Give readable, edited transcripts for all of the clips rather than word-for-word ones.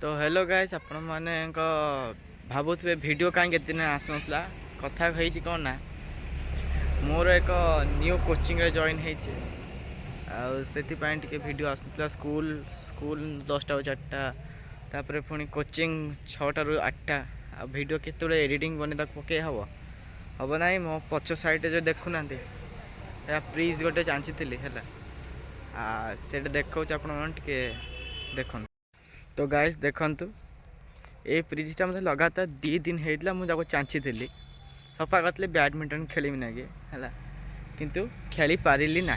तो hello guys आपण माने भावुवे वीडियो कहीं दिन आसुनला कथा कौन ना मोर एक न्यू कोचिंग रे जॉइन होती वीडियो आसूला स्कूल स्कूल 10टा 4टा तापर पुणी कोचिंग 6टा ରୁ 8टा वीडियो केत एडिटिंग बने पकई हम हम ना मो पछ साइड जो देखुना प्लीज गोटे चांची है से देखा आपके देखो। तो गाइस देखंतु ए फ्रिजटा मतलब लगातार 2 दिन होता मुझे चांची थी सफा करते बैडमिंटन खेल ना है किंतु खेली पारिली ना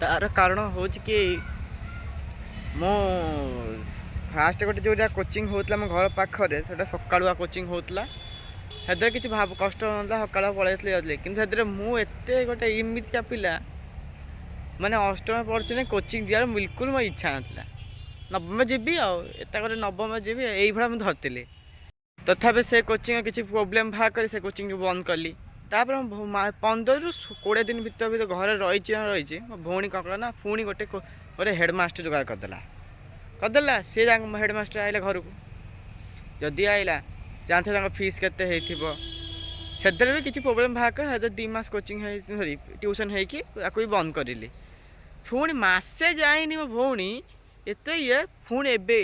तार कारण हूँ कि मो फास्ट गोटे जो कोचिंग होता मो घर पाखे से सकालुआ कोचिंग होता से किसी भाव कष्ट होता सका पलैली कि मुझे गोटे इमितिया पिला माने अष्टम पढ़ुचे कोचिंग दियार बिल्कुल मो इच्छा नाला नवम जीवी आते नवम जीवी यही मुझे धरती तथापि से कोचिंग किसी प्रोब्लेम बाहर कर से कोचिंग बंद कली 15 ରୁ 20 दिन भर घर रही मो भौणी कौन कला ना पुणी गोटे गोटे हेडमास्टर जोगाड़ करदेला सी हेडमास्टर आइला घर को जदि आइला जानते फीस केते से भी किसी प्रोब्लेम बाहर कर 2 मास कोचिंग सॉरी ट्यूशन होगी बंद करी पुणी मसे जाइनी मो भौणी एत ये पुणी एबे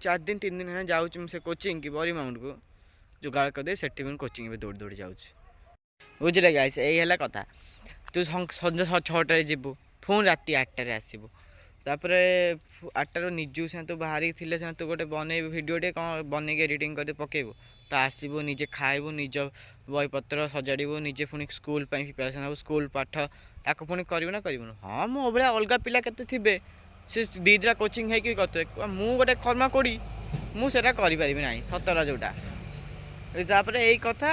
4 दिन 3 दिन है जाऊँ से कोचिंग की बरी माउंट को जुगाड़ करदे से कोचिंग में दौड़ दौड़ जाऊँ बुझे गाइस यही है कथा तू सन्ज 6टार जीवु पुणी राति 8टार आसबू तापर 8टार निजू से तू बाहर थे तू गोटे बन भिडियोटे कौन बन एडिटिंग कर पकेबू तो आसबू निजे खाइबू निज बहीपत्र सजाड़ू निजे पुणी स्कूल प्रिपेरेसन हो स्कूल पाठ ताको पुणी करू ना करूँ हाँ मो भाया अलग पिला केते थे से 2टा कोचिंग होते मु गोटे कर्मा कोड़ी मुझे करें ना सतरा जोटा तापर यही कथा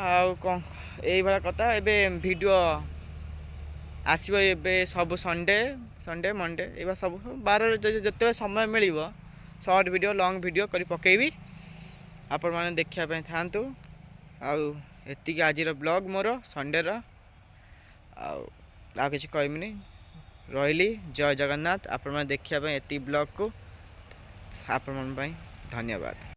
आउ कौन यही भाया कथा एबे वीडियो आसब ए सब संडे संडे मंडे ये सब बार जो समय मिल सर्ट वीडियो लॉन्ग वीडियो कर पकेबी आपण मैंने देखापी था आती आज ब्लॉग मोर संडे आ किसी कहमी रही जय जगन्नाथ आपण मैंने देखापी एति ब्लॉग को आपण मन धन्यवाद।